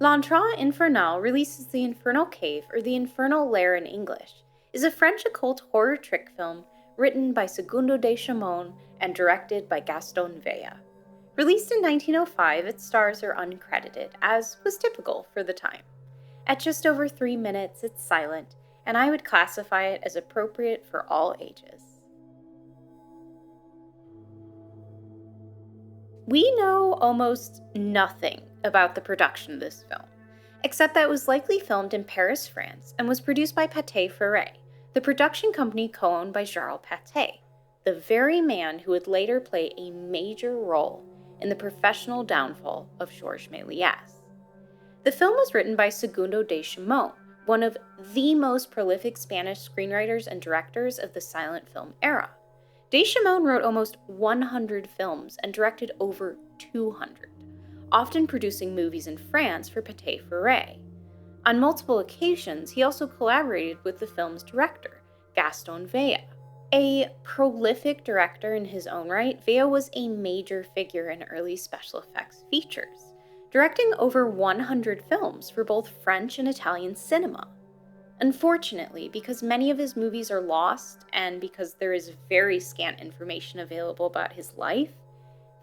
L'Entrée Infernale releases The Infernal Cave, or The Infernal Lair in English, is a French occult horror trick film written by Segundo de Chamon and directed by Gaston Velle. Released in 1905, its stars are uncredited, as was typical for the time. At just over 3 minutes, it's silent, and I would classify it as appropriate for all ages. We know almost nothing about the production of this film, except that it was likely filmed in Paris, France, and was produced by Pathé Frères, the production company co-owned by Charles Pathé, the very man who would later play a major role in the professional downfall of Georges Méliès. The film was written by Segundo de Chamon, one of the most prolific Spanish screenwriters and directors of the silent film era. De Chamon wrote almost 100 films and directed over 200, often producing movies in France for Pathé Frères. On multiple occasions, he also collaborated with the film's director, Gaston Velle. A prolific director in his own right, Velle was a major figure in early special effects features, directing over 100 films for both French and Italian cinema. Unfortunately, because many of his movies are lost and because there is very scant information available about his life,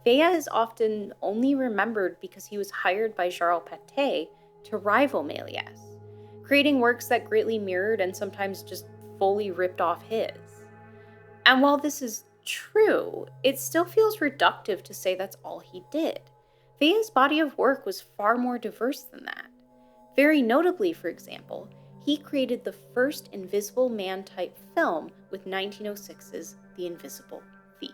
Velle is often only remembered because he was hired by Charles Pathé to rival Méliès, creating works that greatly mirrored and sometimes just fully ripped off his. And while this is true, it still feels reductive to say that's all he did. Velle's body of work was far more diverse than that. Very notably, for example, he created the first Invisible Man-type film with 1906's The Invisible Thief.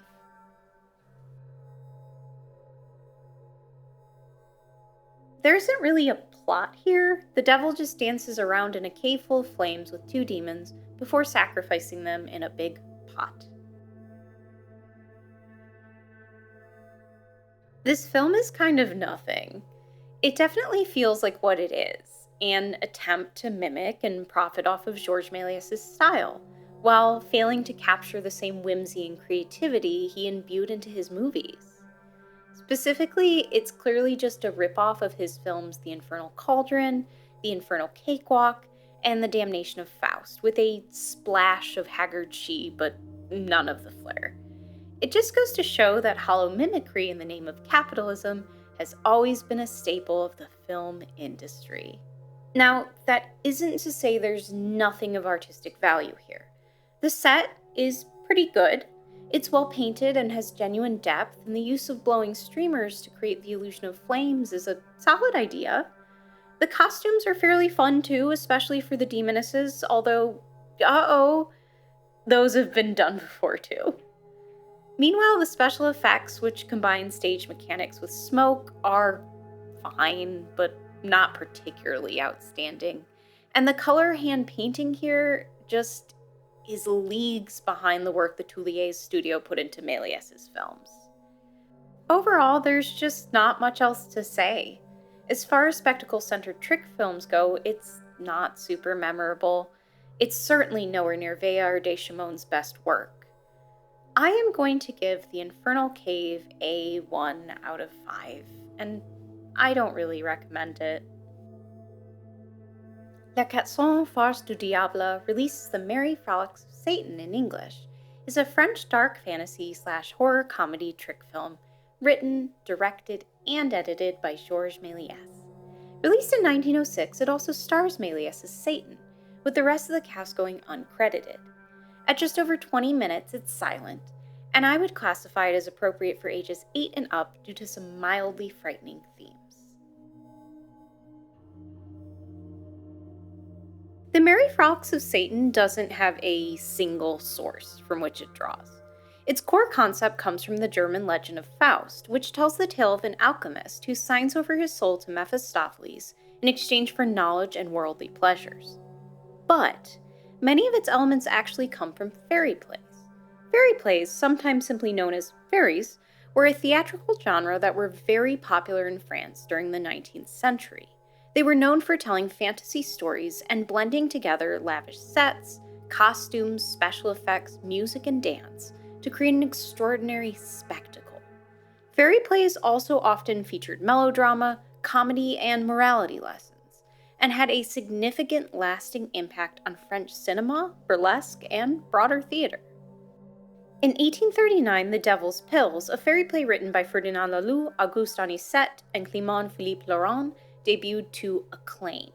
There isn't really a plot here. The devil just dances around in a cave full of flames with 2 demons before sacrificing them in a big pot. This film is kind of nothing. It definitely feels like what it is, an attempt to mimic and profit off of Georges Méliès' style, while failing to capture the same whimsy and creativity he imbued into his movies. Specifically, it's clearly just a ripoff of his films The Infernal Cauldron, The Infernal Cakewalk, and The Damnation of Faust, with a splash of haggard she, but none of the flair. It just goes to show that hollow mimicry in the name of capitalism has always been a staple of the film industry. Now, that isn't to say there's nothing of artistic value here. The set is pretty good. It's well painted and has genuine depth, and the use of blowing streamers to create the illusion of flames is a solid idea. The costumes are fairly fun too, especially for the demonesses, although, those have been done before too. Meanwhile, the special effects, which combine stage mechanics with smoke, are fine, but not particularly outstanding. And the color hand painting here just is leagues behind the work the Tuilier's studio put into Méliès' films. Overall, there's just not much else to say. As far as spectacle-centered trick films go, it's not super memorable. It's certainly nowhere near Velle or de Chamon's best work. I am going to give The Infernal Cave a 1 out of 5, and I don't really recommend it. La 400 Farces du Diable releases the Merry Frolics of Satan in English, is a French dark fantasy/horror comedy trick film written, directed, and edited by Georges Méliès. Released in 1906, it also stars Méliès as Satan, with the rest of the cast going uncredited. At just over 20 minutes, it's silent, and I would classify it as appropriate for ages 8 and up due to some mildly frightening themes. The Merry Frolics of Satan doesn't have a single source from which it draws. Its core concept comes from the German legend of Faust, which tells the tale of an alchemist who signs over his soul to Mephistopheles in exchange for knowledge and worldly pleasures. But many of its elements actually come from fairy plays. Fairy plays, sometimes simply known as fairies, were a theatrical genre that were very popular in France during the 19th century. They were known for telling fantasy stories and blending together lavish sets, costumes, special effects, music, and dance to create an extraordinary spectacle. Fairy plays also often featured melodrama, comedy, and morality lessons, and had a significant lasting impact on French cinema, burlesque, and broader theater. In 1839, The Devil's Pills, a fairy play written by Ferdinand Laloux, Auguste Anicet, and Clément Philippe Laurent, debuted to acclaim.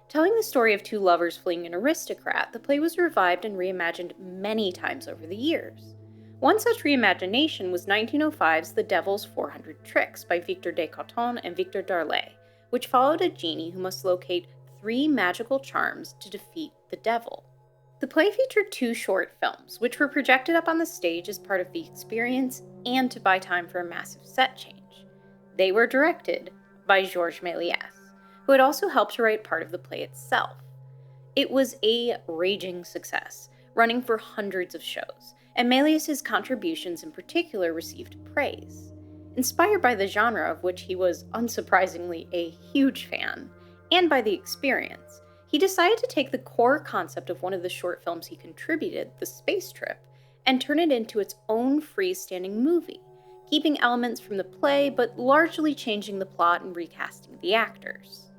Telling the story of two lovers fleeing an aristocrat, the play was revived and reimagined many times over the years. One such reimagination was 1905's The Devil's 400 Tricks by Victor de Coton and Victor Darlet, which followed a genie who must locate 3 magical charms to defeat the devil. The play featured 2 short films, which were projected up on the stage as part of the experience and to buy time for a massive set change. They were directed by Georges Méliès, who had also helped to write part of the play itself. It was a raging success, running for hundreds of shows, and Méliès' contributions in particular received praise. Inspired by the genre of which he was unsurprisingly a huge fan, and by the experience, he decided to take the core concept of one of the short films he contributed, The Space Trip, and turn it into its own freestanding movie, keeping elements from the play but largely changing the plot and recasting the actors.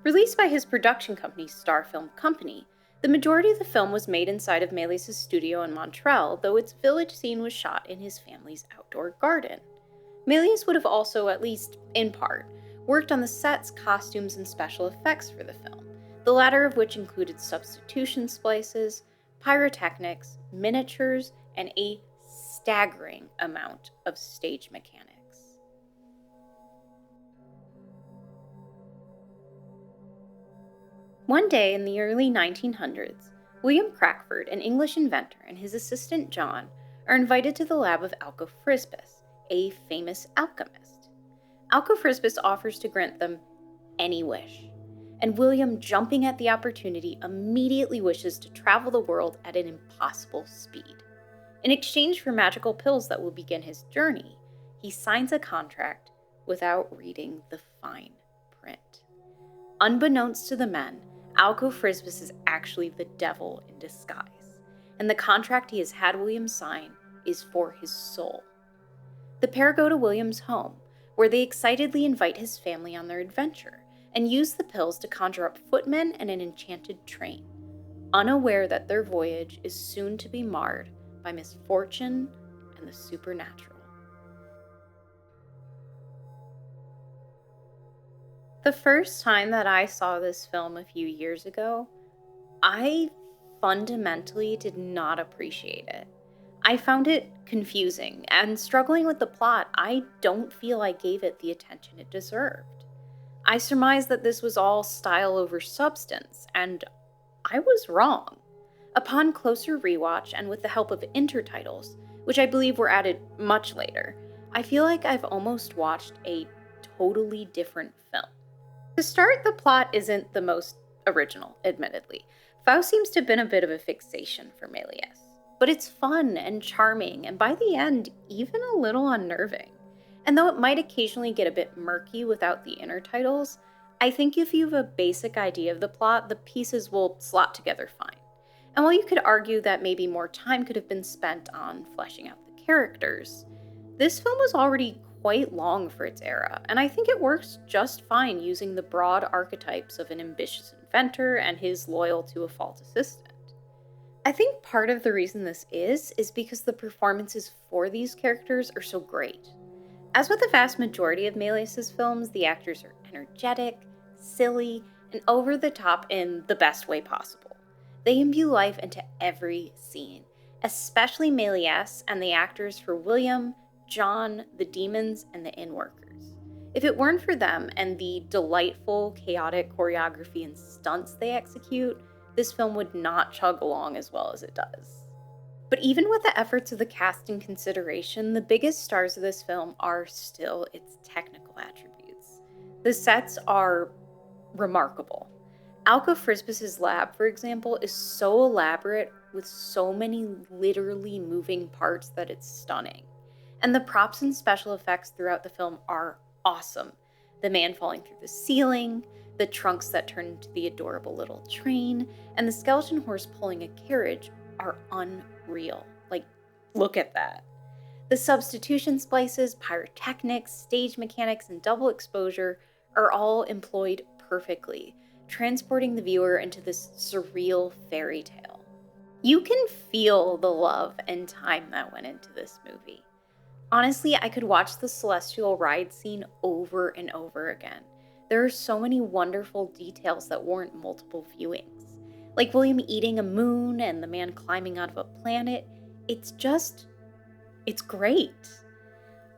Released by his production company, Star Film Company, the majority of the film was made inside of Méliès' studio in Montreal, though its village scene was shot in his family's outdoor garden. Méliès would have also, at least in part, worked on the sets, costumes, and special effects for the film, the latter of which included substitution splices, pyrotechnics, miniatures, and a staggering amount of stage mechanics. One day in the early 1900s, William Crackford, an English inventor, and his assistant John are invited to the lab of Alcofrisbus, a famous alchemist. Alcofrisbus offers to grant them any wish, and William, jumping at the opportunity, immediately wishes to travel the world at an impossible speed. In exchange for magical pills that will begin his journey, he signs a contract without reading the fine print. Unbeknownst to the men, Alcofrisbus is actually the devil in disguise, and the contract he has had William sign is for his soul. The pair go to William's home, where they excitedly invite his family on their adventure, and use the pills to conjure up footmen and an enchanted train, unaware that their voyage is soon to be marred by misfortune and the supernatural. The first time that I saw this film a few years ago, I fundamentally did not appreciate it. I found it confusing, and struggling with the plot, I don't feel I gave it the attention it deserved. I surmised that this was all style over substance, and I was wrong. Upon closer rewatch, and with the help of intertitles, which I believe were added much later, I feel like I've almost watched a totally different film. To start, the plot isn't the most original, admittedly. Faust seems to have been a bit of a fixation for Méliès, but it's fun and charming, and by the end, even a little unnerving. And though it might occasionally get a bit murky without the intertitles, I think if you have a basic idea of the plot, the pieces will slot together fine. And while you could argue that maybe more time could have been spent on fleshing out the characters, this film was already quite long for its era, and I think it works just fine using the broad archetypes of an ambitious inventor and his loyal to a false assistant. I think part of the reason this is because the performances for these characters are so great. As with the vast majority of Méliès' films, the actors are energetic, silly, and over the top in the best way possible. They imbue life into every scene, especially Méliès and the actors for William, John, the demons, and the inn workers. If it weren't for them and the delightful, chaotic choreography and stunts they execute, this film would not chug along as well as it does. But even with the efforts of the cast in consideration, the biggest stars of this film are still its technical attributes. The sets are remarkable. Alcofrisbus' lab, for example, is so elaborate with so many literally moving parts that it's stunning. And the props and special effects throughout the film are awesome. The man falling through the ceiling, the trunks that turn into the adorable little train, and the skeleton horse pulling a carriage are unreal. Like, look at that. The substitution splices, pyrotechnics, stage mechanics, and double exposure are all employed perfectly, transporting the viewer into this surreal fairy tale. You can feel the love and time that went into this movie. Honestly, I could watch the celestial ride scene over and over again. There are so many wonderful details that warrant multiple viewings. Like William eating a moon and the man climbing out of a planet. It's great.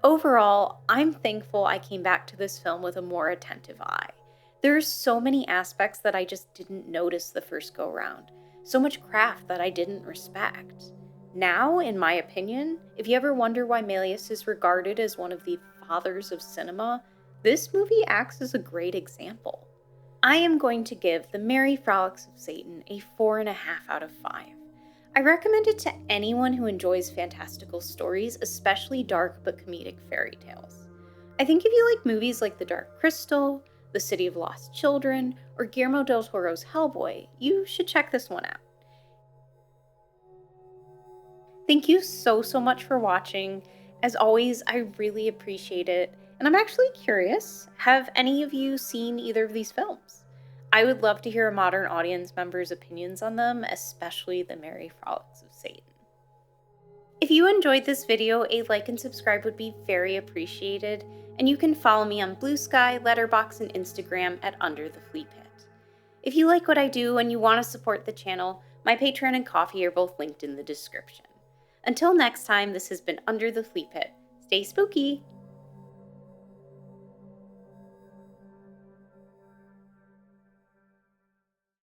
Overall, I'm thankful I came back to this film with a more attentive eye. There's so many aspects that I just didn't notice the first go round. So much craft that I didn't respect. Now, in my opinion, if you ever wonder why Méliès is regarded as one of the fathers of cinema, this movie acts as a great example. I am going to give the Merry Frolics of Satan a 4.5 out of 5. I recommend it to anyone who enjoys fantastical stories, especially dark but comedic fairy tales. I think if you like movies like The Dark Crystal, The City of Lost Children, or Guillermo del Toro's Hellboy, you should check this one out. Thank you so much for watching. As always, I really appreciate it. And I'm actually curious, have any of you seen either of these films? I would love to hear a modern audience member's opinions on them, especially the Merry Frolics of Satan. If you enjoyed this video, a like and subscribe would be very appreciated, and you can follow me on Blue Sky, Letterboxd, and Instagram at Under the Fleapit. If you like what I do and you want to support the channel, my Patreon and Ko-fi are both linked in the description. Until next time, this has been Under the Fleapit. Stay spooky!